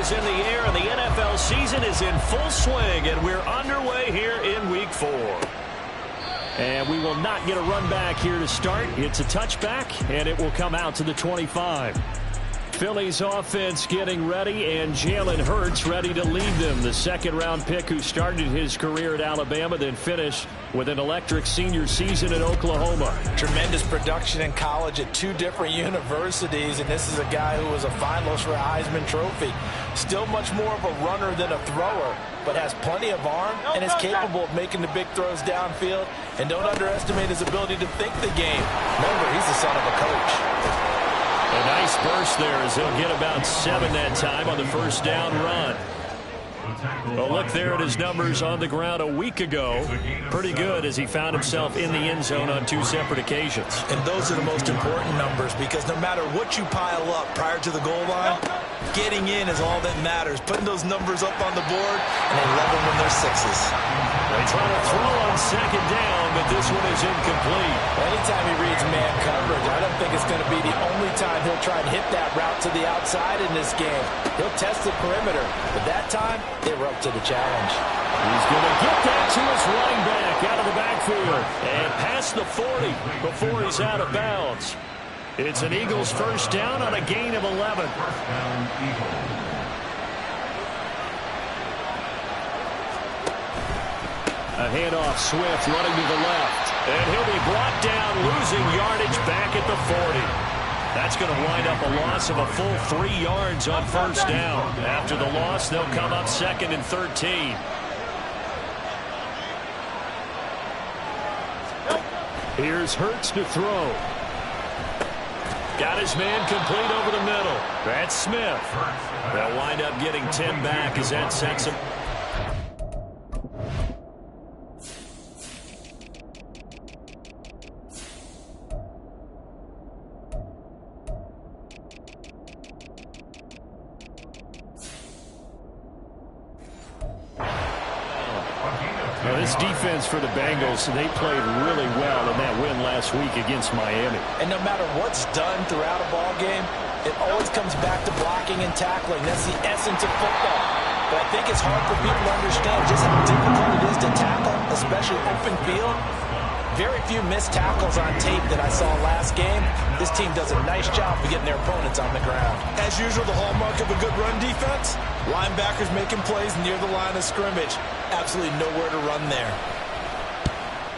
is in the air, and the NFL season is in full swing, and we're underway here in Week 4. And we will not get a run back here to start. It's a touchback, and it will come out to the 25. Philly's offense getting ready, and Jalen Hurts ready to lead them. The second-round pick who started his career at Alabama, then finished with an electric senior season at Oklahoma. Tremendous production in college at 2 different universities, and this is a guy who was a finalist for a Heisman Trophy. Still much more of a runner than a thrower, but has plenty of arm and is capable of making the big throws downfield. And don't underestimate his ability to think the game. Remember, he's the son of a coach. A nice burst there as he'll get about 7 that time on the first down run. Well, look there at his numbers on the ground a week ago. Pretty good as he found himself in the end zone on 2 separate occasions. And those are the most important numbers, because no matter what you pile up prior to the goal line, getting in is all that matters. Putting those numbers up on the board, and they love them when they're 6s. They try to throw on second down, but this one is incomplete. Anytime he reads man coverage, I don't think it's going to be the only time he'll try and hit that route to the outside in this game. He'll test the perimeter, but that time, they were up to the challenge. He's going to get that to his running back out of the backfield and past the 40 before he's out of bounds. It's an Eagles first down on a gain of 11. A handoff, Swift running to the left. And he'll be brought down, losing yardage back at the 40. That's going to wind up a loss of a full 3 yards on first down. After the loss, they'll come up 2nd and 13. Here's Hurts to throw. Got his man complete over the middle. That's Smith. They'll wind up getting 10 back as that sets him. This defense for the Bengals, they played really well in that win last week against Miami. And no matter what's done throughout a ball game, it always comes back to blocking and tackling. That's the essence of football. But I think it's hard for people to understand just how difficult it is to tackle, especially open field. Very few missed tackles on tape that I saw last game. This team does a nice job of getting their opponents on the ground. As usual, the hallmark of a good run defense, linebackers making plays near the line of scrimmage. Absolutely nowhere to run there.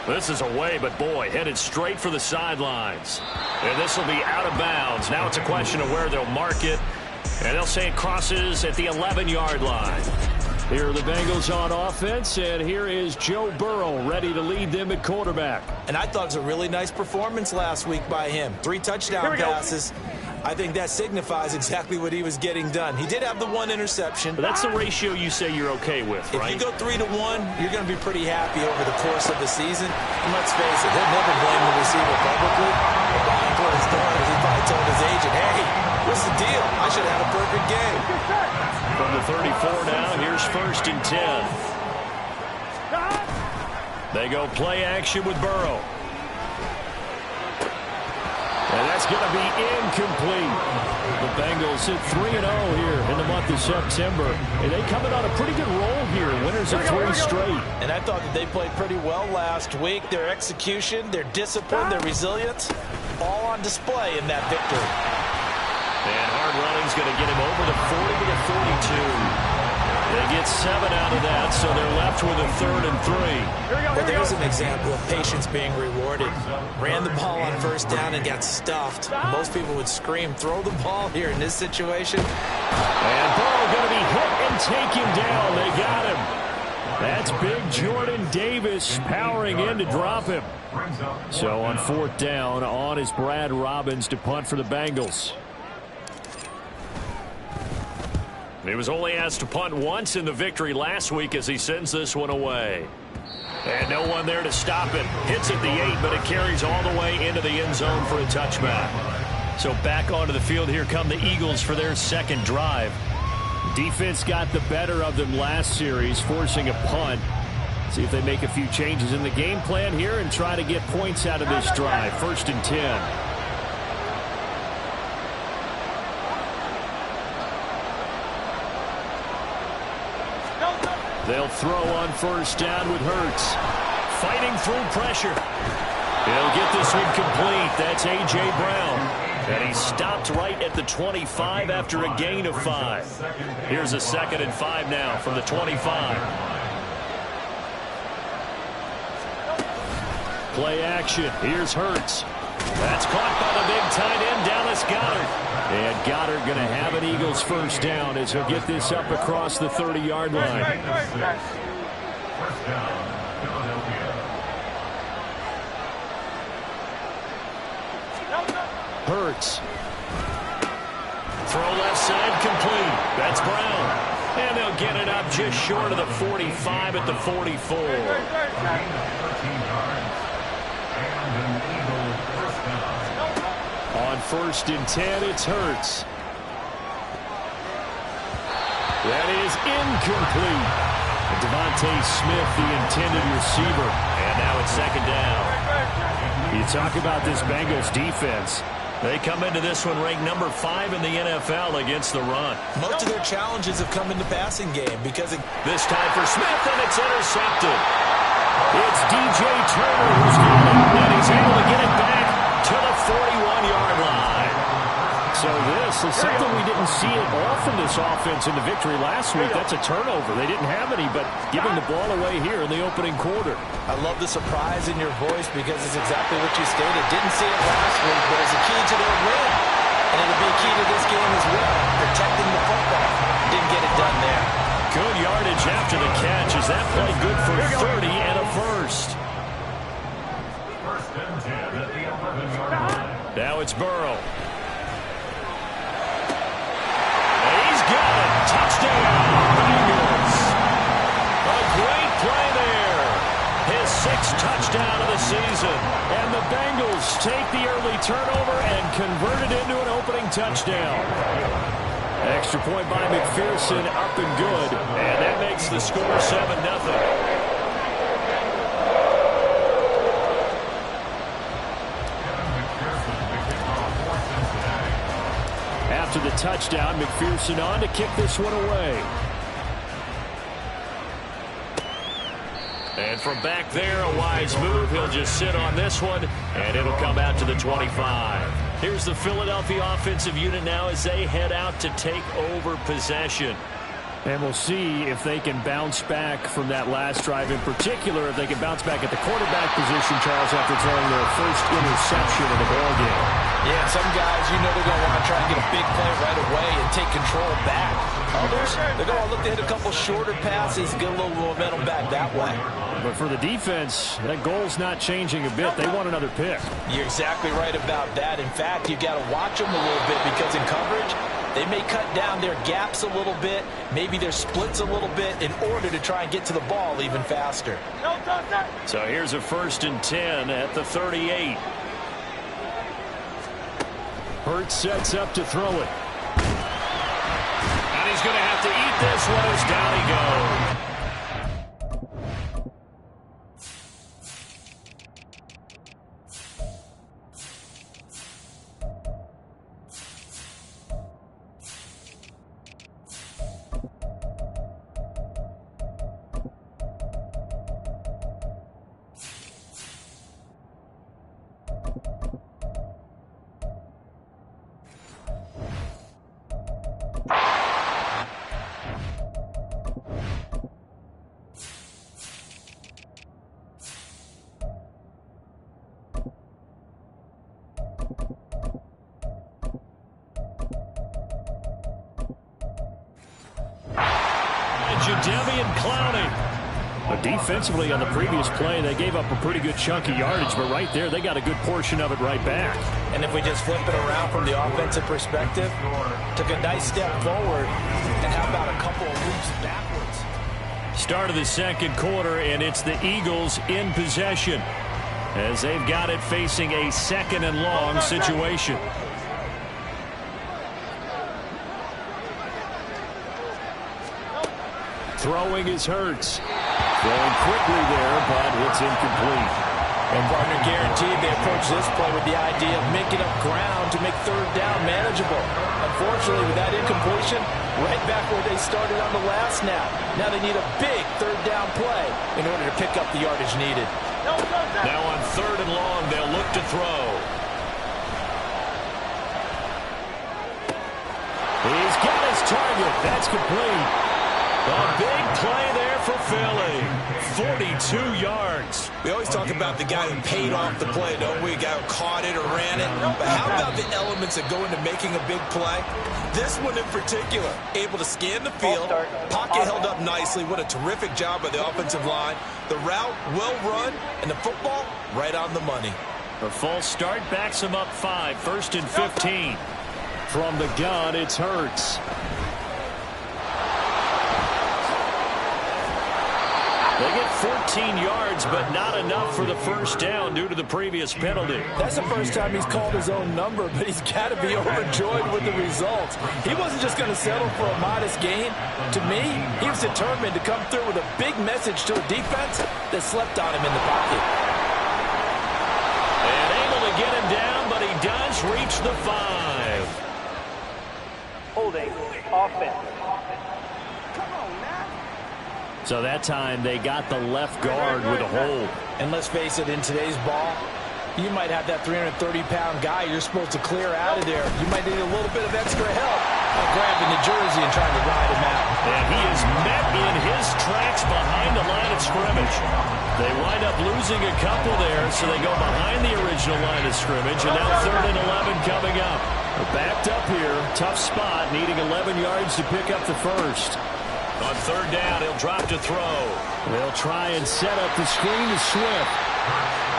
This is away, but boy, headed straight for the sidelines. And this will be out of bounds. Now it's a question of where they'll mark it. And they'll say it crosses at the 11-yard line. Here are the Bengals on offense, and here is Joe Burrow ready to lead them at quarterback. And I thought it was a really nice performance last week by him. 3 touchdown passes. I think that signifies exactly what he was getting done. He did have the 1 interception. But that's the ratio you say you're okay with, right? If you go 3-1, you're going to be pretty happy over the course of the season. And let's face it, he'll never blame the receiver publicly. But behind closed doors, he probably told his agent, hey, what's the deal? I should have had a perfect game. From the 34 now, here's 1st and 10. They go play action with Burrow. And that's going to be incomplete. The Bengals hit 3-0 here in the month of September. And they coming on a pretty good roll here. Winners of 3 straight. And I thought that they played pretty well last week. Their execution, their discipline, their resilience, all on display in that victory. And hard running's going to get him over the 40 to the 42. They get 7 out of that, so they're left with a 3rd and 3. But there's an example of patience being rewarded. Ran the ball on first down and got stuffed. Most people would scream, throw the ball here in this situation. And Burrow going to be hit and taken down. They got him. That's big Jordan Davis powering in to drop him. So on 4th down, on is Brad Robbins to punt for the Bengals. He was only asked to punt once in the victory last week as he sends this one away. And no one there to stop it. Hits at the 8, but it carries all the way into the end zone for a touchback. So back onto the field, here come the Eagles for their 2nd drive. Defense got the better of them last series, forcing a punt. See if they make a few changes in the game plan here and try to get points out of this drive. 1st and 10. They'll throw on first down with Hurts. Fighting through pressure. He'll get this one complete. That's A.J. Brown. And he stopped right at the 25 after a gain of 5. Here's a 2nd and 5 now from the 25. Play action. Here's Hurts. That's caught by the big tight end, Dallas Goedert. And Goedert going to have an Eagles first down as he'll get this up across the 30-yard line. Hurts. Throw left side complete. That's Brown. And they'll get it up just short of the 45 at the 44. On 1st and 10, it's Hurts. That is incomplete. Devontae Smith, the intended receiver. And now it's 2nd down. You talk about this Bengals defense. They come into this one ranked number 5 in the NFL against the run. Most of their challenges have come in the passing game because this time for Smith, and it's intercepted. It's D.J. Turner who's got it, and he's able to get it back to the 41-yard line. So this is something we didn't see it often, this offense in the victory last week. That's a turnover. They didn't have any, but giving the ball away here in the opening quarter. I love the surprise in your voice because it's exactly what you stated. Didn't see it last week, but it's a key to their win. And it'll be a key to this game as well, protecting the football. Didn't get it done there. Good yardage after the catch. Is that play good for 30 and a first? Now it's Burrow. Touchdown, Bengals. A great play there. His 6th touchdown of the season. And the Bengals take the early turnover and convert it into an opening touchdown. Extra point by McPherson, up and good. And that makes the score 7-0. After the touchdown, McPherson on to kick this one away. And from back there, a wise move. He'll just sit on this one, and it'll come out to the 25. Here's the Philadelphia offensive unit now as they head out to take over possession. And we'll see if they can bounce back from that last drive, in particular, if they can bounce back at the quarterback position, Charles, after throwing their first interception of the ballgame. Yeah, some guys, you know they're going to want to try and get a big play right away and take control back. Others, they're going to look to hit a couple shorter passes, get a little momentum back that way. But for the defense, that goal's not changing a bit. They want another pick. You're exactly right about that. In fact, you've got to watch them a little bit because in coverage, they may cut down their gaps a little bit, maybe their splits a little bit in order to try and get to the ball even faster. So here's a 1st and 10 at the 38. Hurts sets up to throw it. And he's going to have to eat this one as down he goes. Jadeveon Clowney. But defensively on the previous play, they gave up a pretty good chunk of yardage, but right there, they got a good portion of it right back. And if we just flip it around from the offensive perspective, took a nice step forward, and how about a couple of loops backwards? Start of the 2nd quarter, and it's the Eagles in possession as they've got it facing a 2nd and long situation. Throwing is Hurts. Throwing quickly there, but it's incomplete. And partner, guaranteed they approach this play with the idea of making up ground to make third down manageable. Unfortunately, with that incompletion, right back where they started on the last snap. Now they need a big third down play in order to pick up the yardage needed. Now on 3rd and long, they'll look to throw. He's got his target. That's complete. A big play there for Philly. 42 yards. We always talk about the guy who paid off the play, don't we? A guy who caught it or ran it. But how about the elements that go into making a big play? This one in particular, able to scan the field, pocket held up nicely. What a terrific job by the offensive line. The route, well run, and the football, right on the money. A false start backs him up 5, 1st and 15. From the gun, it's Hurts. They get 14 yards, but not enough for the first down due to the previous penalty. That's the first time he's called his own number, but he's got to be overjoyed with the results. He wasn't just going to settle for a modest gain. To me, he was determined to come through with a big message to a defense that slept on him in the pocket. And able to get him down, but he does reach the 5. Holding offense. So that time they got the left guard with a hold. And let's face it, in today's ball, you might have that 330-pound guy you're supposed to clear out of there. You might need a little bit of extra help grabbing the jersey and trying to ride him out. And he is met in his tracks behind the line of scrimmage. They wind up losing a couple there, so they go behind the original line of scrimmage, and now 3rd and 11 coming up. They're backed up here, tough spot, needing 11 yards to pick up the first. On 3rd down, he'll drop to throw. They'll try and set up the screen to Swift.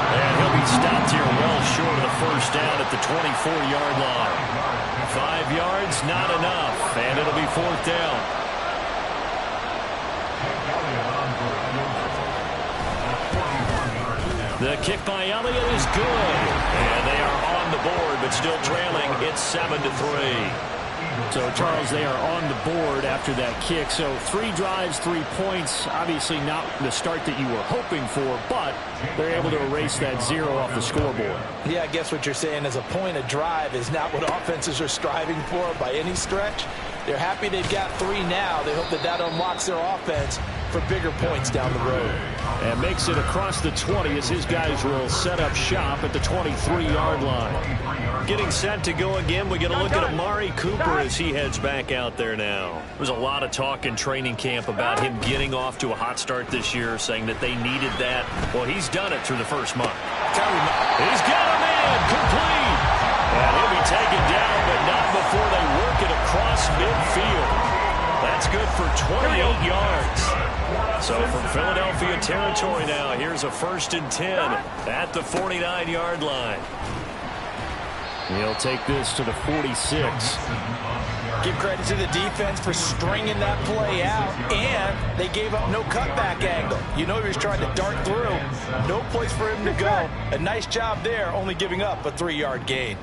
And he'll be stopped here well short of the first down at the 24-yard line. 5 yards, not enough, and it'll be 4th down. The kick by Elliott is good. And they are on the board, but still trailing. It's 7-3. So, Charles, they are on the board after that kick. So 3 drives, 3 points. Obviously not the start that you were hoping for, but they're able to erase that 0 off the scoreboard. Yeah, I guess what you're saying is a point a drive is not what offenses are striving for by any stretch. They're happy they've got 3 now. They hope that that unlocks their offense for bigger points down the road. And makes it across the 20 as his guys will set up shop at the 23-yard line. Getting set to go again, we get a look at Amari Cooper as he heads back out there now. There's a lot of talk in training camp about him getting off to a hot start this year, saying that they needed that. Well, he's done it through the first month. He's got him in, complete. And he'll be taken down, but not before they work it across midfield. That's good for 28 yards. So from Philadelphia territory now, here's a 1st and 10 at the 49-yard line. He'll take this to the 46. Give credit to the defense for stringing that play out, and they gave up no cutback angle. You know he was trying to dart through. No place for him to go. A nice job there, only giving up a 3-yard gain.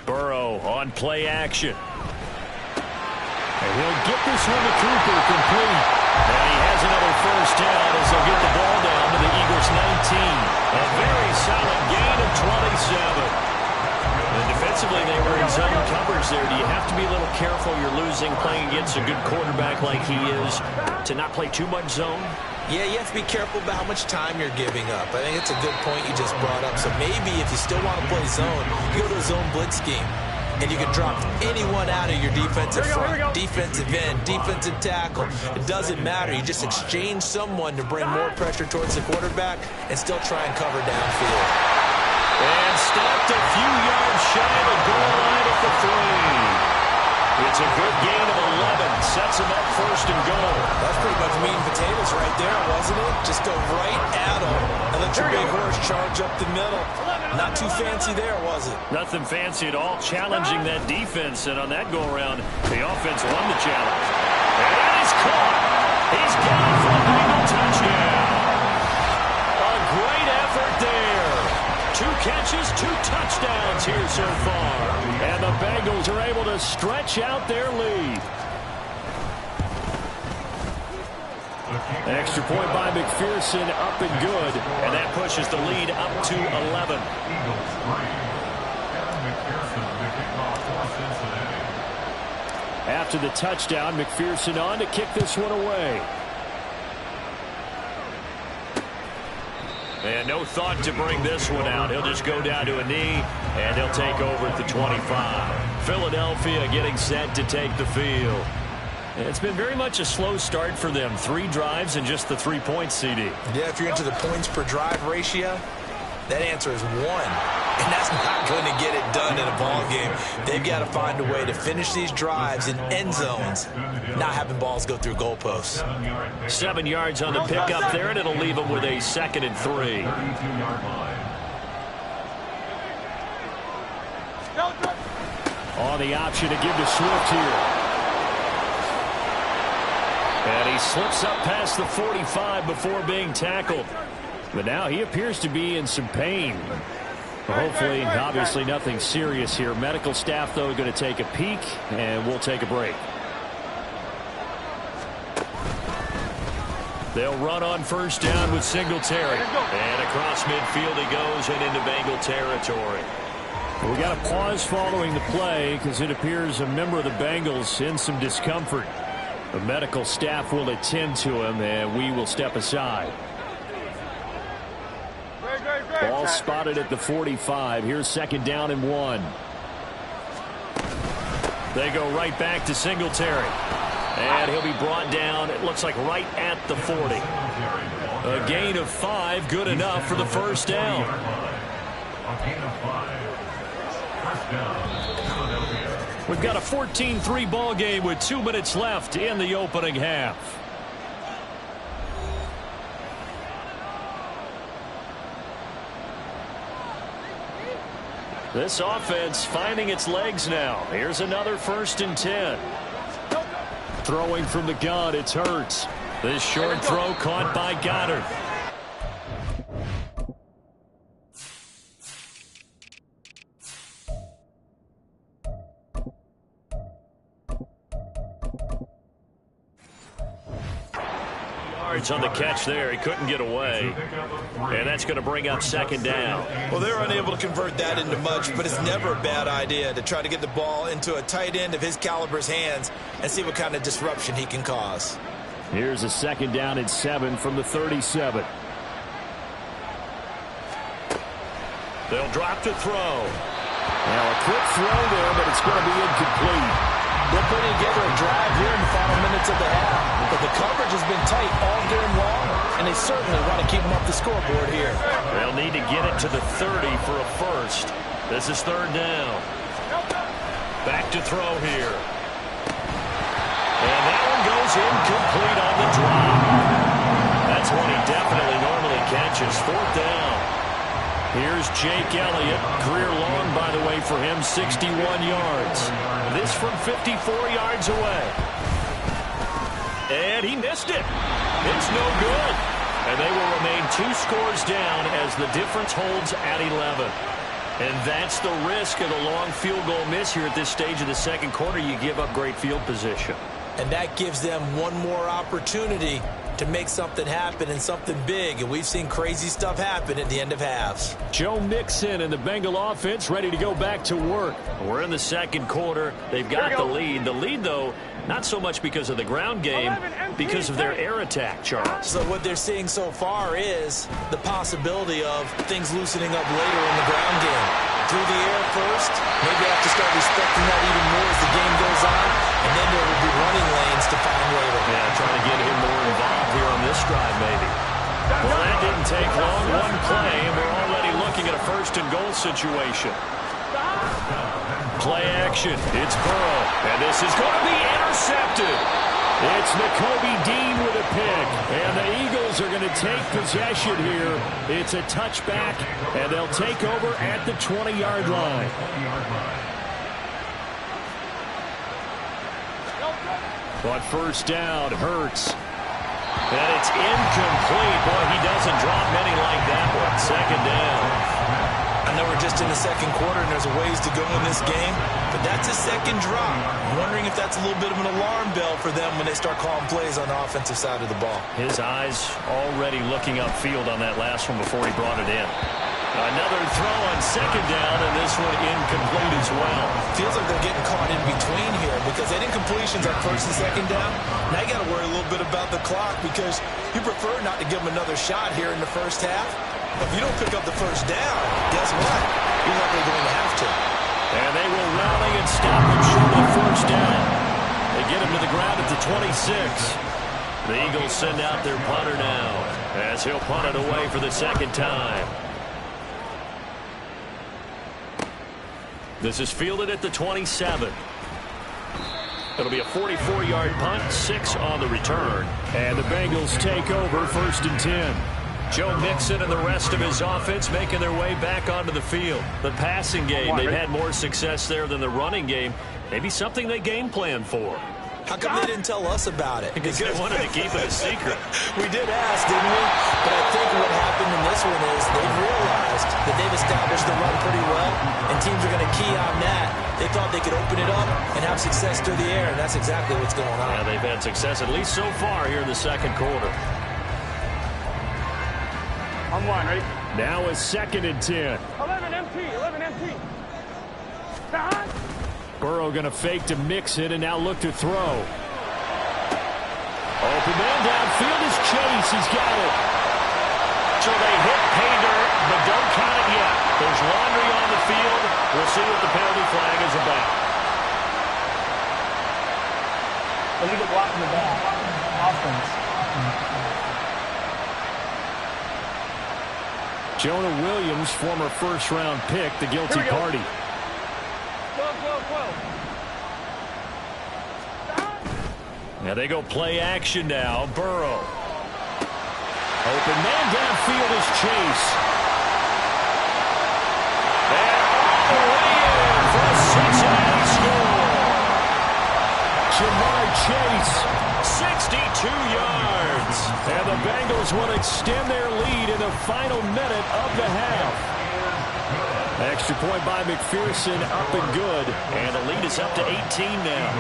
Burrow on play action. And he'll get this one to Cooper complete. And he has another first down as they'll get the ball down to the Eagles' 19. A very solid gain of 27. And defensively, they were in zone coverage there. Do you have to be a little careful? You're losing playing against a good quarterback like he is to not play too much zone? Yeah, you have to be careful about how much time you're giving up. I think it's a good point you just brought up. So maybe if you still want to play zone, you go to a zone blitz scheme. and you can drop anyone out of your defensive front, defensive end, defensive tackle. It doesn't matter. You just exchange someone to bring more pressure towards the quarterback and still try and cover downfield. And stopped a few yards shy of the goal line at the 3. It's a good gain of 11. Sets him up first and goal. That's pretty much meat and potatoes right there, wasn't it? Just go right at him and let your big horse charge up the middle. Not too fancy there, was it? Nothing fancy at all. Challenging that defense, and on that go-around, the offense won the challenge. And that is caught. He's got it for a Bengal touchdown. A great effort there. 2 catches, 2 touchdowns here so far. And the Bengals are able to stretch out their lead. An extra point by McPherson, up and good. And that pushes the lead up to 11. After the touchdown, McPherson on to kick this one away. And no thought to bring this one out. He'll just go down to a knee, and he'll take over at the 25. Philadelphia getting set to take the field. It's been very much a slow start for them. 3 drives and just the 3 points, CD. Yeah, if you're into the points per drive ratio, that answer is 1. And that's not going to get it done in a ball game. They've got to find a way to finish these drives in end zones, not having balls go through goalposts. 7 yards on the pickup there, and it'll leave them with a 2nd and 3. On the option to give to Swift here. And he slips up past the 45 before being tackled. But now he appears to be in some pain. Hopefully, obviously nothing serious here. Medical staff, though, going to take a peek, and we'll take a break. They'll run on first down with Singletary. And across midfield he goes and into Bengal territory. We got a pause following the play because it appears a member of the Bengals in some discomfort. The medical staff will attend to him, and we will step aside. Ball spotted at the 45. Here's 2nd down and 1. They go right back to Singletary. And he'll be brought down, it looks like right at the 40. A gain of 5, good enough for the first down. We've got a 14-3 ball game with 2 minutes left in the opening half. This offense finding its legs now. Here's another 1st and 10. Throwing from the gun, it's Hurts. This short throw caught by Goddard. On the catch there. He couldn't get away. And that's going to bring up 2nd down. Well, they're unable to convert that into much, but it's never a bad idea to try to get the ball into a tight end of his caliber's hands and see what kind of disruption he can cause. Here's a 2nd down and 7 from the 37. They'll drop to throw. Now a quick throw there, but it's going to be incomplete. They're putting together a drive here in the final minutes of the half. But the coverage has been tight all game long, and they certainly want to keep them off the scoreboard here. They'll need to get it to the 30 for a first. This is 3rd down. Back to throw here. And that one goes incomplete on the drop. That's one he definitely normally catches. 4th down. Here's Jake Elliott. Career long, by the way, for him, 61 yards. This from 54 yards away. And he missed it. It's no good. And they will remain 2 scores down as the difference holds at 11. And that's the risk of the long field goal miss here at this stage of the 2nd quarter. You give up great field position. And that gives them one more opportunity to make something happen and something big. And we've seen crazy stuff happen at the end of halves. Joe Mixon and the Bengal offense ready to go back to work. We're in the 2nd quarter. They've got the lead. The lead, though, not so much because of the ground game, because of their air attack, Charles. So what they're seeing so far is the possibility of things loosening up later in the ground game. through the air first. Maybe I have to start respecting that even more as the game goes on. And then there will be running lanes to find later. Yeah, trying to get him more involved here on this drive, maybe. Well, that didn't take long. One play, and we're already looking at a first-and-goal situation. Play action. It's Burrow. And this is going to be intercepted. It's Nakobe Dean with a pick. And the Eagles are going to take possession here. It's a touchback, and they'll take over at the 20-yard line. On first down, Hurts. And it's incomplete. Boy, he doesn't drop many like that one. Second down. I know we're just in the second quarter and there's a ways to go in this game, but that's a second drop. I'm wondering if that's a little bit of an alarm bell for them when they start calling plays on the offensive side of the ball. His eyes already looking upfield on that last one before he brought it in. Another throw on second down, and this one incomplete as well. Feels like they're getting caught in between here because they did incompletions on first and second down. Now you got to worry a little bit about the clock because you prefer not to give them another shot here in the first half. If you don't pick up the first down, guess what? You're likely going to have to. And they will rally and stop him short of the first down. They get him to the ground at the 26. The Eagles send out their punter now as he'll punt it away for the second time. This is fielded at the 27. It'll be a 44-yard punt, 6 on the return. And the Bengals take over first and 10. Joe Mixon and the rest of his offense making their way back onto the field. The passing game, they've had more success there than the running game. Maybe something they game plan for. How come they didn't tell us about it? Because they wanted to keep it a secret. We did ask, didn't we? But I think what happened in this one is they've realized that they've established the run pretty well, and teams are going to key on that. They thought they could open it up and have success through the air, and that's exactly what's going on. Yeah, they've had success at least so far here in the second quarter. On one, ready? Now a second and 10. 11 MT, 11 MT. Down. Burrow going to fake to Mixon and now look to throw. Open man downfield is Chase. He's got it. So they hit pay dirt, but don't count it yet. There's laundry on the field. We'll see what the penalty flag is about. Illegal block in the back. Offense. Jonah Williams, former first-round pick, the guilty party. 12. Now they go play action now. Burrow. Open man downfield is Chase. And all the way in for a Cincinnati score. Jamar Chase, 62 yards. And the Bengals will extend their lead in the final minute of the half. Extra point by McPherson, up and good. And the lead is up to 18 now.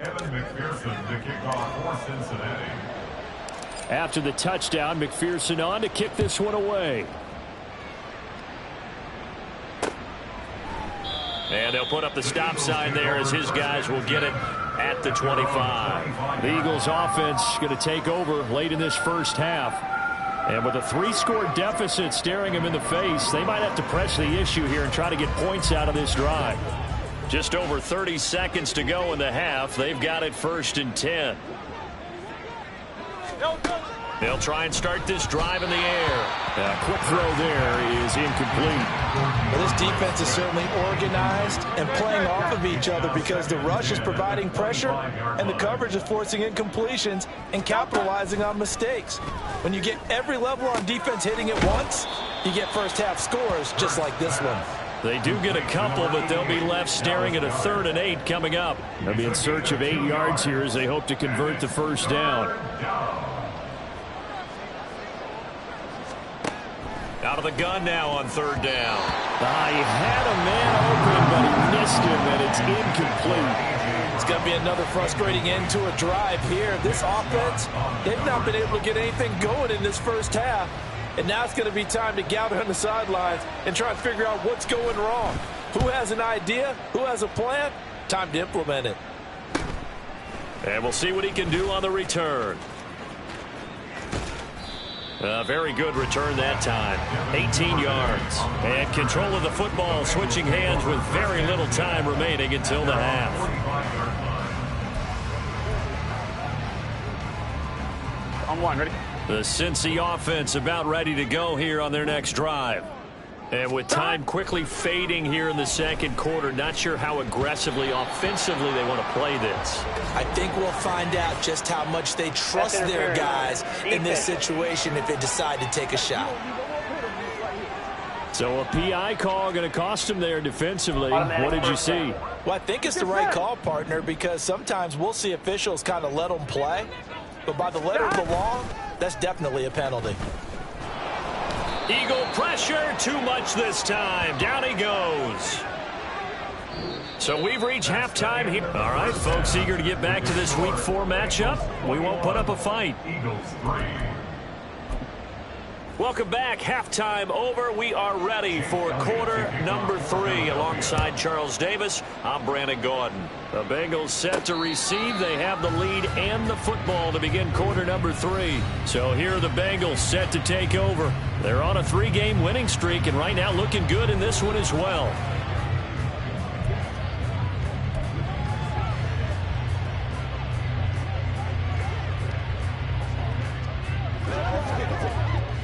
Evan McPherson to kick off for Cincinnati. After the touchdown, McPherson on to kick this one away. And they'll put up the stop sign there as his guys will get it at the 25. The Eagles offense going to take over late in this first half. And with a 3-score deficit staring them in the face, they might have to press the issue here and try to get points out of this drive. Just over 30 seconds to go in the half. They've got it 1st and 10. They'll try and start this drive in the air. A quick throw there is incomplete. Well, this defense is certainly organized and playing off of each other because the rush is providing pressure and the coverage is forcing incompletions and capitalizing on mistakes. When you get every level on defense hitting at once, you get first half scores just like this one. They do get a couple, but they'll be left staring at a 3rd and 8 coming up. They'll be in search of 8 yards here as they hope to convert the first down. Out of the gun now on 3rd down. He had a man open, but he missed him, and it's incomplete. It's going to be another frustrating end to a drive here. This offense, they've not been able to get anything going in this first half. And now it's going to be time to gather on the sidelines and try and figure out what's going wrong. Who has an idea? Who has a plan? Time to implement it. And we'll see what he can do on the return. A very good return that time. 18 yards. And control of the football switching hands with very little time remaining until the half. On 1, ready? The Cincy offense about ready to go here on their next drive. And with time quickly fading here in the second quarter, not sure how aggressively, offensively they want to play this. I think we'll find out just how much they trust their guys in this situation if they decide to take a shot. So a PI call going to cost them there defensively. What did you see? Well, I think it's the right call, partner, because sometimes we'll see officials kind of let them play. But by the letter of the law, that's definitely a penalty. Eagle pressure, too much this time. Down he goes. So we've reached halftime here. All right, folks, eager to get back to this Week 4 matchup. We won't put up a fight. Eagles 3. Welcome back. Halftime over. We are ready for quarter number 3. Alongside Charles Davis, I'm Brandon Gaudin. The Bengals set to receive. They have the lead and the football to begin quarter number 3. So here are the Bengals set to take over. They're on a 3-game winning streak and right now looking good in this one as well.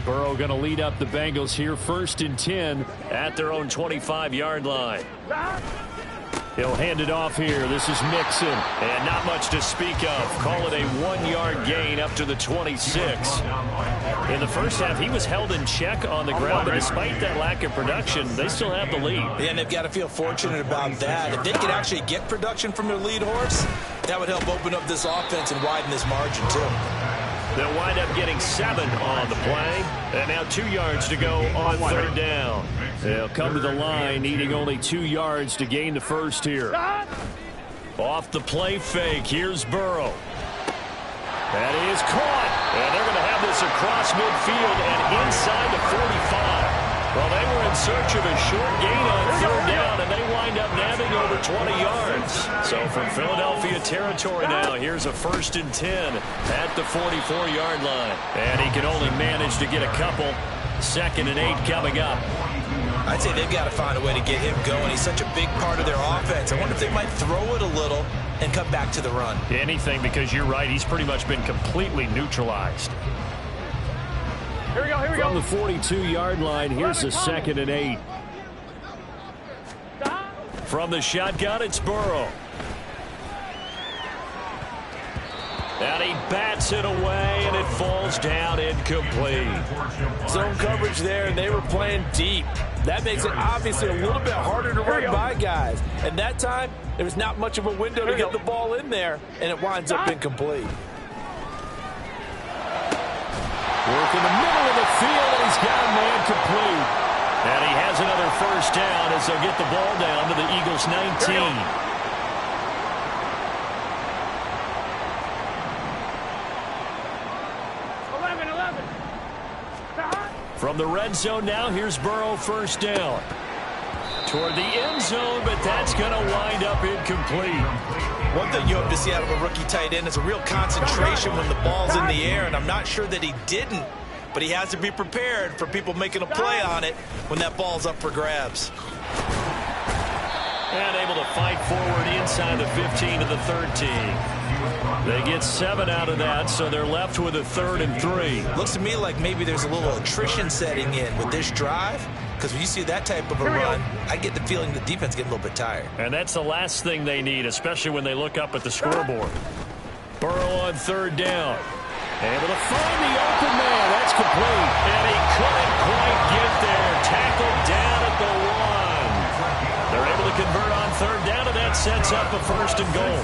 Burrow going to lead up the Bengals here 1st and 10 at their own 25-yard line. He'll hand it off here. This is Mixon. And not much to speak of. Call it a 1-yard gain up to the 26. In the first half, he was held in check on the ground, but despite that lack of production, they still have the lead. Yeah, and they've got to feel fortunate about that. If they could actually get production from their lead horse, that would help open up this offense and widen this margin, too. They'll wind up getting 7 on the play. And now 2 yards to go on 3rd down. They'll come to the line needing only 2 yards to gain the first here. Off the play fake, here's Burrow. That is caught. And they're going to have this across midfield and inside the 45. Well, they were in search of a short gain on 3rd down, and they wind up nabbing over 20 yards. So from Philadelphia territory now, here's a 1st and 10 at the 44-yard line. And he can only manage to get a couple. 2nd and 8 coming up. I'd say they've got to find a way to get him going. He's such a big part of their offense. I wonder if they might throw it a little and come back to the run. Anything, because you're right. He's pretty much been completely neutralized. Here we go, here we go. From the 42-yard line, here's the 2nd and 8. From the shotgun, it's Burrow. And he bats it away, and it falls down incomplete. Zone coverage there, and they were playing deep. That makes it obviously a little bit harder to run by guys. And that time, there was not much of a window to get the ball in there, and it winds up incomplete. Work in the middle of the field, and he's got a man complete. And he has another first down as they'll get the ball down to the Eagles' 19. From the red zone now, here's Burrow, first down. Toward the end zone, but that's going to wind up incomplete. One thing you hope to see out of a rookie tight end is a real concentration when the ball's in the air, and I'm not sure that he didn't, but he has to be prepared for people making a play on it when that ball's up for grabs. And able to fight forward inside the 15 to the 13. They get 7 out of that, so they're left with a 3rd and 3. Looks to me like maybe there's a little attrition setting in with this drive, because when you see that type of a run, I get the feeling the defense getting a little bit tired. And that's the last thing they need, especially when they look up at the scoreboard. Burrow on 3rd down. Able to find the open man. That's complete. And he couldn't quite get there. Tackled down at the 1. They're able to convert on 3rd down, and that sets up a 1st and goal.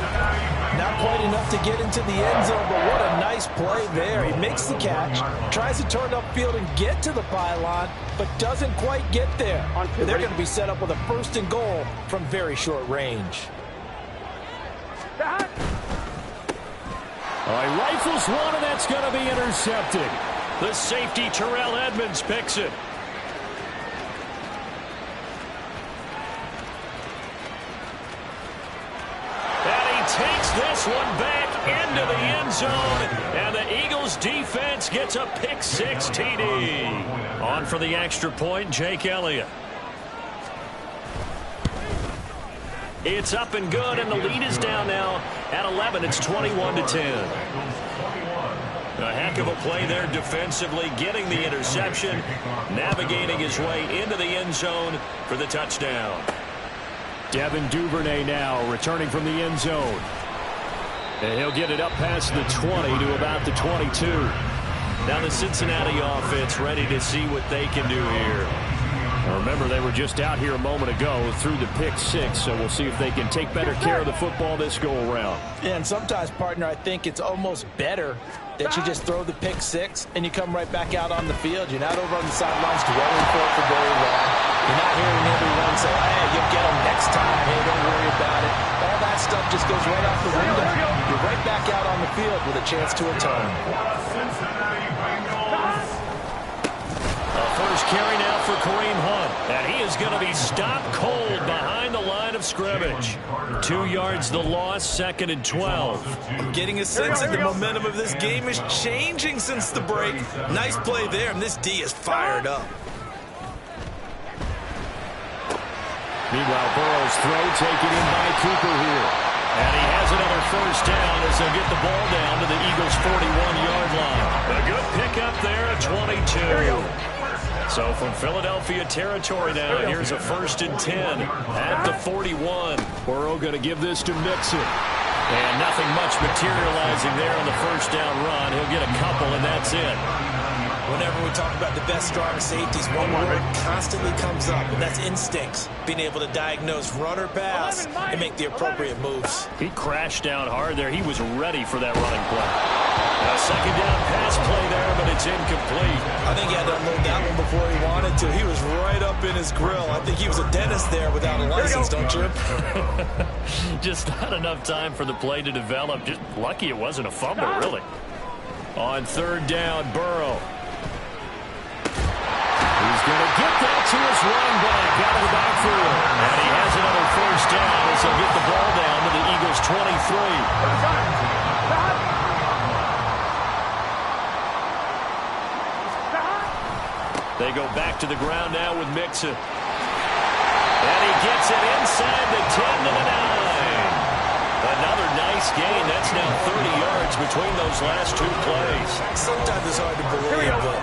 Not quite enough to get into the end zone, but what a nice play there. He makes the catch, tries to turn upfield and get to the pylon, but doesn't quite get there. They're going to be set up with a 1st and goal from very short range. All right, rifles one, and that's going to be intercepted. The safety, Terrell Edmonds, picks it. Takes this one back into the end zone, and the Eagles defense gets a pick-6 TD. On for the extra point, Jake Elliott. It's up and good, and the lead is down now at 11. It's 21-10. A heck of a play there defensively, getting the interception, navigating his way into the end zone for the touchdown. Devin Duvernay now returning from the end zone. And he'll get it up past the 20 to about the 22. Now the Cincinnati offense ready to see what they can do here. Now remember, they were just out here a moment ago through the pick-6, so we'll see if they can take better care of the football this go-around. Yeah, and sometimes, partner, I think it's almost better that you just throw the pick-6 and you come right back out on the field. You're not over on the sidelines dwelling for very long. You're not hearing everyone say, hey, you'll get them next time. Hey, don't worry about it. All that stuff just goes right out the window. You're right back out on the field with a chance to atone. First carry now for Kareem Hunt. And he is going to be stopped cold behind the line of scrimmage. 2 yards the loss, 2nd and 12. I'm getting a sense that the momentum of this game is changing since the break. Nice play there, and this D is fired up. Meanwhile, Burrow's throw taken in by Cooper here. And he has another 1st down as they'll get the ball down to the Eagles' 41-yard line. A good pickup there at 22. So from Philadelphia territory now, here's a 1st and 10 at the 41. Burrow going to give this to Mixon. And nothing much materializing there on the 1st down run. He'll get a couple, and that's it. Whenever we talk about the best strong safeties, one word constantly comes up, and that's instincts. Being able to diagnose run or pass and make the appropriate moves. He crashed down hard there. He was ready for that running play. A 2nd down pass play there, but it's incomplete. I think he had to unload that one before he wanted to. He was right up in his grill. I think he was a dentist there without a license, don't you? Just not enough time for the play to develop. Just lucky it wasn't a fumble, really. On 3rd down, Burrow. He's going to get that to his running back out of the backfield. And he has another 1st down as he'll get the ball down to the Eagles' 23. They go back to the ground now with Mixon. And he gets it inside the 10 to the 9. Another nice gain. That's now 30 yards between those last 2 plays. Sometimes it's hard to believe, but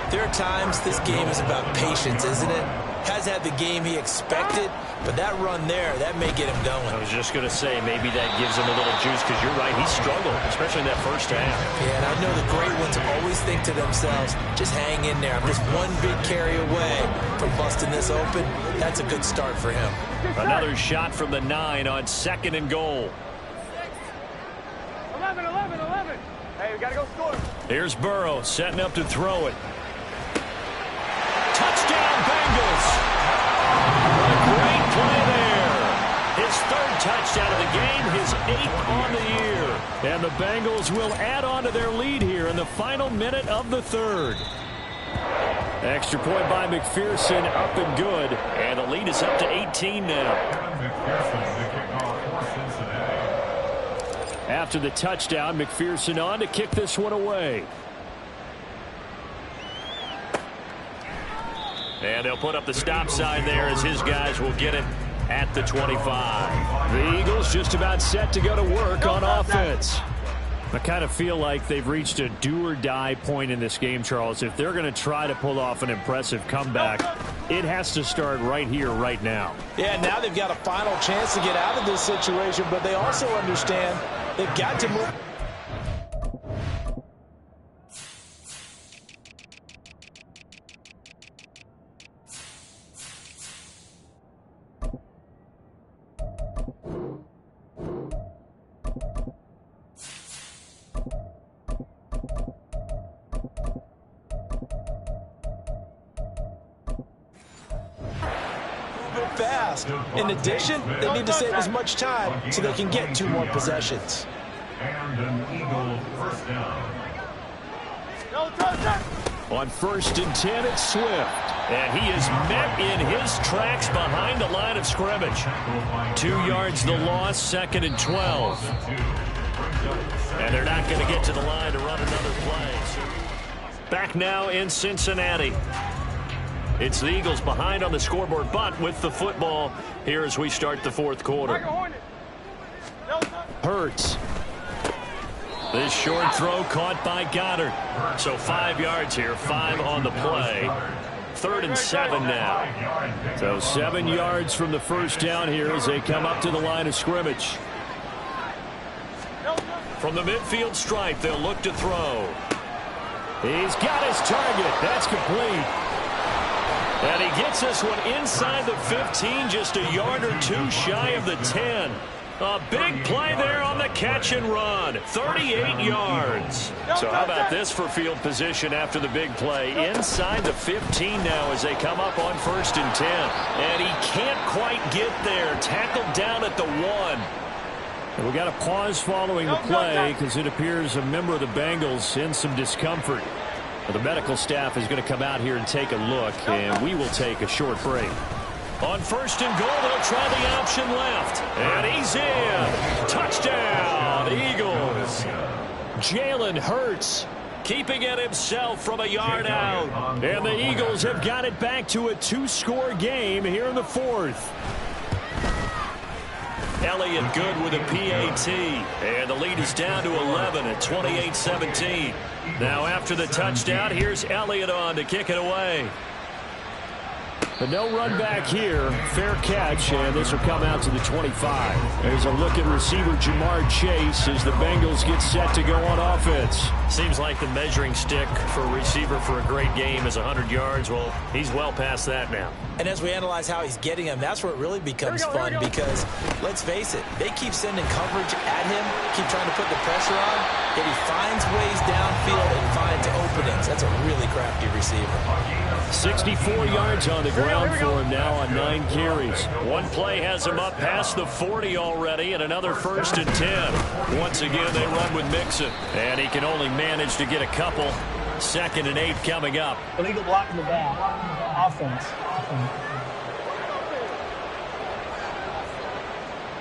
there are times this game is about patience, isn't it? Has had the game he expected, but that run there, that may get him going. I was just going to say, maybe that gives him a little juice, because you're right, he struggled, especially in that 1st half. Yeah, and I know the great ones always think to themselves, just hang in there. I'm just one big carry away from busting this open. That's a good start for him. Another shot from the 9 on 2nd and goal. 11. Hey, we got to go score. Here's Burrow setting up to throw it. Touchdown, Bengals. A great play there. His 3rd touchdown of the game, his 8th on the year. And the Bengals will add on to their lead here in the final minute of the 3rd. Extra point by McPherson, up and good. And the lead is up to 18 now. After the touchdown, McPherson on to kick this one away. And they'll put up the stop sign there as his guys will get it at the 25. The Eagles just about set to go to work on offense. I kind of feel like they've reached a do-or-die point in this game, Charles. If they're going to try to pull off an impressive comeback, it has to start right here, right now. Yeah, now they've got a final chance to get out of this situation, but they also understand they've got to move. Fast. In addition, they need to save as much time so they can get 2 more possessions. And an Eagle first down. On 1st and 10, it's Swift. And he is met in his tracks behind the line of scrimmage. 2 yards the loss, 2nd and 12. And they're not going to get to the line to run another play. Back now in Cincinnati. It's the Eagles behind on the scoreboard, but with the football here as we start the 4th quarter. Hurts. This short throw caught by Goddard. So 5 yards here, 5 on the play. 3rd and 7 now. So 7 yards from the first down here as they come up to the line of scrimmage. From the midfield stripe, they'll look to throw. He's got his target. That's complete. And he gets this one inside the 15, just a yard or 2 shy of the 10. A big play there on the catch and run. 38 yards. So how about this for field position after the big play? Inside the 15 now as they come up on 1st and 10. And he can't quite get there. Tackled down at the 1. We got a pause following the play because it appears a member of the Bengals in some discomfort. The medical staff is going to come out here and take a look, and we will take a short break. On 1st and goal, they'll try the option left. And he's in. Touchdown, Eagles. Jalen Hurts keeping it himself from a yard out. And the Eagles have got it back to a 2-score game here in the 4th. Elliott good with a PAT. And the lead is down to 11 at 28-17. Now after the touchdown, here's Elliott on to kick it away. But no run back here. Fair catch, and this will come out to the 25. There's a look at receiver Jamar Chase as the Bengals get set to go on offense. Seems like the measuring stick for a receiver for a great game is 100 yards. Well, he's well past that now. And as we analyze how he's getting them, that's where it really becomes fun because, let's face it, they keep sending coverage at him, keep trying to put the pressure on, yet he finds ways downfield and finds openings. That's a really crafty receiver. 64 yards on the ground for him now on 9 carries. One play has him up past the 40 already, and another 1st and 10. Once again, they run with Mixon, and he can only manage to get a couple. 2nd and 8 coming up. Illegal block in the back. Offense.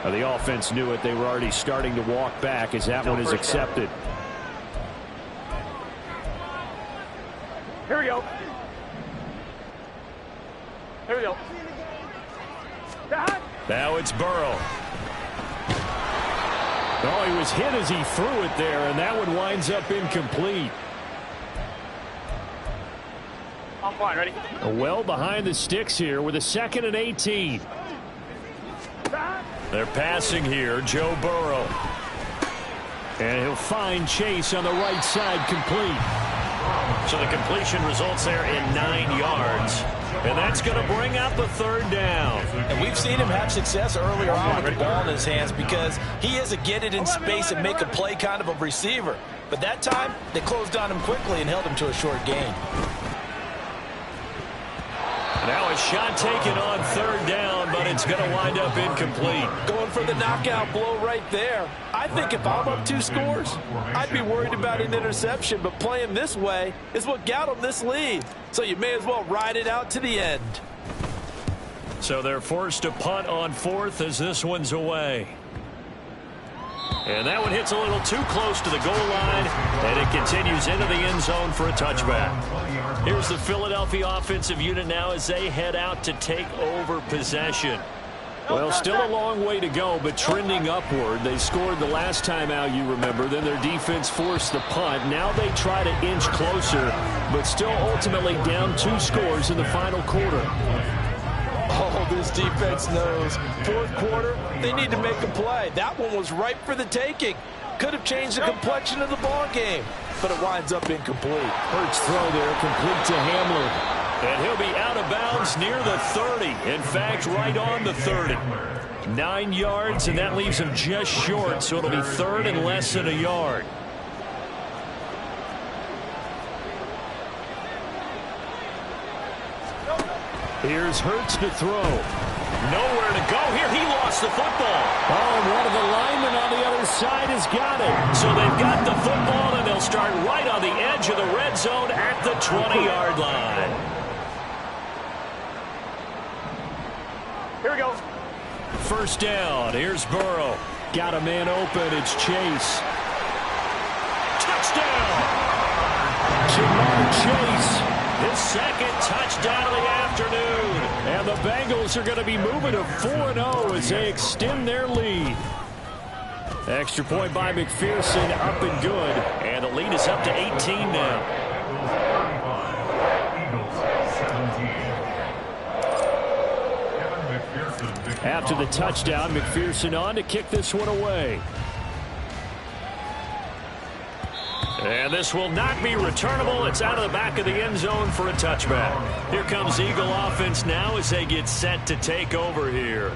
The offense knew it. They were already starting to walk back as that one is accepted. Here we go. Here we go. Now it's Burrow. Oh, he was hit as he threw it there, and that one winds up incomplete. I'm fine. Ready? Well behind the sticks here with a 2nd and 18. They're passing here, Joe Burrow. And he'll find Chase on the right side complete. So the completion results there in 9 yards. And that's going to bring up a 3rd down. And we've seen him have success earlier on with the ball in his hands because he is a get it in space and make a play kind of a receiver. But that time, they closed on him quickly and held him to a short gain. Now a shot taken on third down, but it's going to wind up incomplete. Going for the knockout blow right there. I think if I'm up 2 scores, I'd be worried about an interception, but playing this way is what got them this lead. So you may as well ride it out to the end. So they're forced to punt on 4th as this one's away. And that one hits a little too close to the goal line, and it continues into the end zone for a touchback. Here's the Philadelphia offensive unit now as they head out to take over possession. Well, still a long way to go, but trending upward. They scored the last time out, you remember. Then their defense forced the punt. Now they try to inch closer, but still ultimately down 2 scores in the final quarter. Oh, this defense knows. 4th quarter, they need to make a play. That one was ripe for the taking. Could have changed the complexion of the ball game, but it winds up incomplete. Hurts throw there, complete to Hamler. And he'll be out of bounds near the 30. In fact, right on the 30. 9 yards, and that leaves him just short, so it'll be 3rd and less than a yard. Here's Hurts to throw. Nowhere to go here. He lost the football. Oh, and one of the linemen on the other side has got it. So they've got the football, and they'll start right on the edge of the red zone at the 20-yard line. Here we go. First down. Here's Burrow. Got a man open. It's Chase. Touchdown! Jamar Chase. His 2nd touchdown of the afternoon. And the Bengals are going to be moving to 4-0 as they extend their lead. Extra point by McPherson, up and good. And the lead is up to 18 now. After the touchdown, McPherson on to kick this one away. And this will not be returnable. It's out of the back of the end zone for a touchback. Here comes Eagle offense now as they get set to take over here.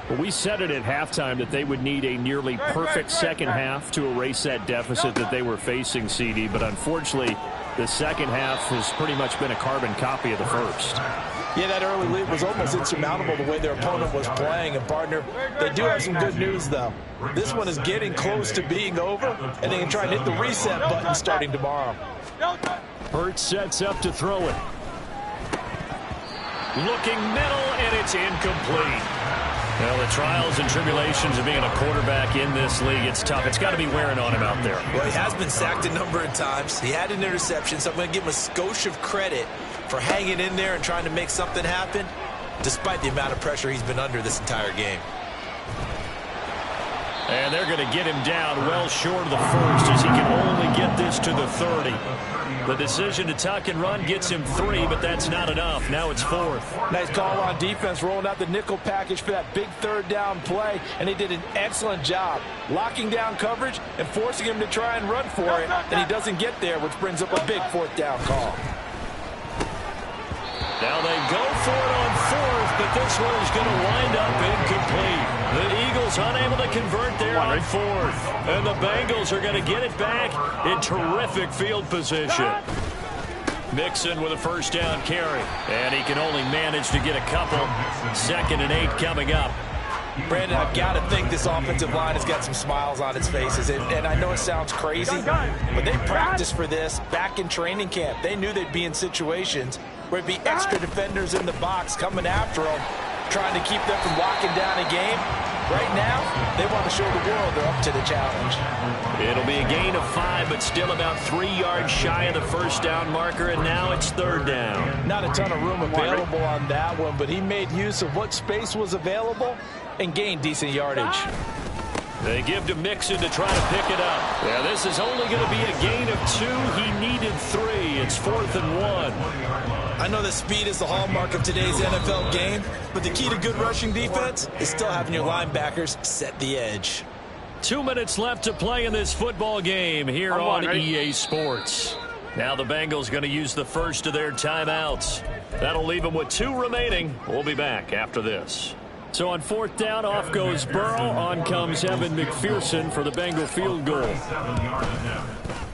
Well, we said it at halftime that they would need a nearly perfect second half to erase that deficit that they were facing, CD. But unfortunately, the second half has pretty much been a carbon copy of the first. Yeah, that early lead was almost insurmountable the way their opponent was playing. And, partner, they do have some good news, though. This one is getting close to being over, and they can try and hit the reset button starting tomorrow. Hurts sets up to throw it. Looking middle, and it's incomplete. Well, the trials and tribulations of being a quarterback in this league, it's tough. It's got to be wearing on him out there. Well, he has been sacked a number of times. He had an interception, so I'm going to give him a skosh of credit for hanging in there and trying to make something happen, despite the amount of pressure he's been under this entire game. And they're going to get him down well short of the first as he can only get this to the 30. The decision to tuck and run gets him 3, but that's not enough. Now it's 4th. Nice call on defense, rolling out the nickel package for that big 3rd down play, and he did an excellent job locking down coverage and forcing him to try and run for it, and he doesn't get there, which brings up a big 4th down call. Now they go for it on 4th, but this one is going to wind up incomplete. The Eagles unable to convert there on 4th. And the Bengals are going to get it back in terrific field position. Mixon with a first down carry. And he can only manage to get a couple. 2nd and 8 coming up. Brandon, I've got to think this offensive line has got some smiles on its faces. And I know it sounds crazy, but they practiced for this back in training camp. They knew they'd be in situations where it'd be extra defenders in the box coming after them, trying to keep them from locking down a game. Right now, they want to show the world they're up to the challenge. It'll be a gain of 5, but still about 3 yards shy of the first down marker, and now it's 3rd down. Not a ton of room available on that one, but he made use of what space was available and gained decent yardage. They give to Mixon to try to pick it up. Yeah, this is only going to be a gain of 2. He needed 3. It's 4th and 1. I know that speed is the hallmark of today's NFL game, but the key to good rushing defense is still having your linebackers set the edge. 2 minutes left to play in this football game here on EA Sports. Now the Bengals going to use the first of their timeouts. That'll leave them with 2 remaining. We'll be back after this. So on 4th down, off goes Burrow. On comes Evan McPherson for the Bengal field goal.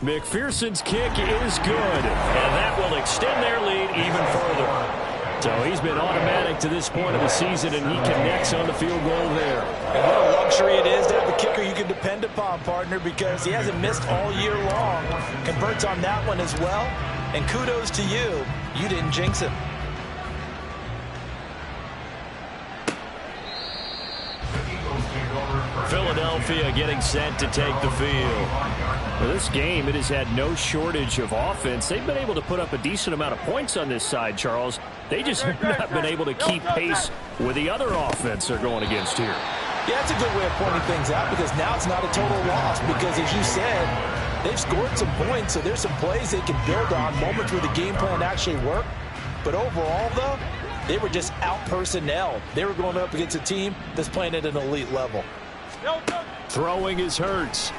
McPherson's kick is good, and that will extend their lead even further. So he's been automatic to this point of the season, and he connects on the field goal there. And what a luxury it is to have a kicker you can depend upon, partner, because he hasn't missed all year long. Converts on that one as well. And kudos to you. You didn't jinx him. Philadelphia getting set to take the field. Well, this game, it has had no shortage of offense. They've been able to put up a decent amount of points on this side, Charles. They just have not been able to keep pace with the other offense they're going against here. Yeah, that's a good way of pointing things out, because now it's not a total loss, because as you said, they've scored some points, so there's some plays they can build on, moments where the game plan actually worked. But overall, though, they were just out-personnel. They were going up against a team that's playing at an elite level. Throwing is Hurts.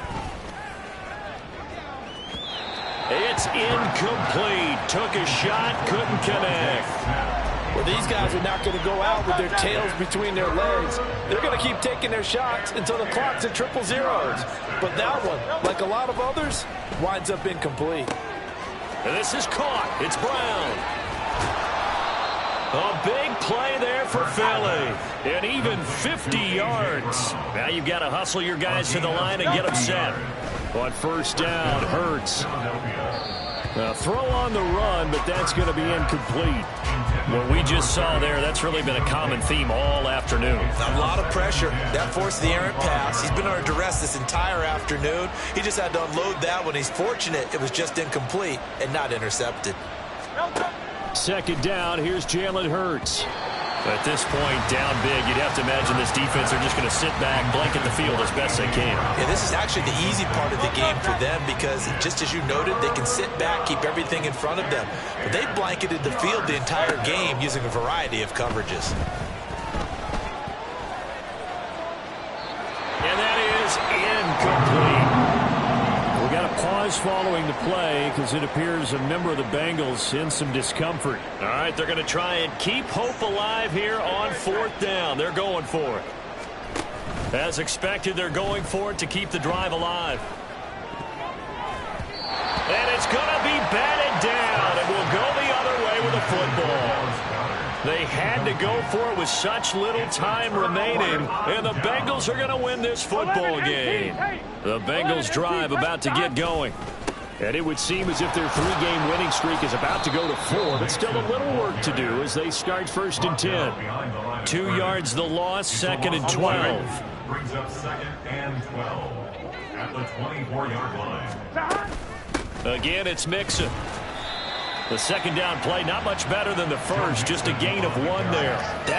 It's incomplete. Took a shot, couldn't connect. Well, these guys are not going to go out with their tails between their legs. They're going to keep taking their shots until the clock's at triple zeros. But that one, like a lot of others, winds up incomplete. And this is caught. It's Brown. A big play there for Philly. And even 50 yards. Now you've got to hustle your guys to the line and get them set. On first down, Hurts. A throw on the run, but that's going to be incomplete. What we just saw there, that's really been a common theme all afternoon. A lot of pressure. That forced the errant pass. He's been under duress this entire afternoon. He just had to unload that one. He's fortunate it was just incomplete and not intercepted. Second down, here's Jalen Hurts. At this point, down big, you'd have to imagine this defense are just going to sit back, blanket the field as best they can. Yeah, this is actually the easy part of the game for them, because just as you noted, they can sit back, keep everything in front of them. But they blanketed the field the entire game using a variety of coverages. And that is incomplete. We got a pause following the play because it appears a member of the Bengals in some discomfort. All right, they're going to try and keep hope alive here on fourth down. They're going for it. As expected, they're going for it to keep the drive alive. And it's going to be batted down, and we'll go the other way with a football. They had to go for it with such little time remaining, and the Bengals are going to win this football game. The Bengals drive about to get going. And it would seem as if their three-game winning streak is about to go to 4, but still a little work to do as they start first and 10. 2 yards the loss, second and 12. Brings up second and 12 at the 24-yard line. Again, it's Mixon. The second down play, not much better than the first, just a gain of 1 there.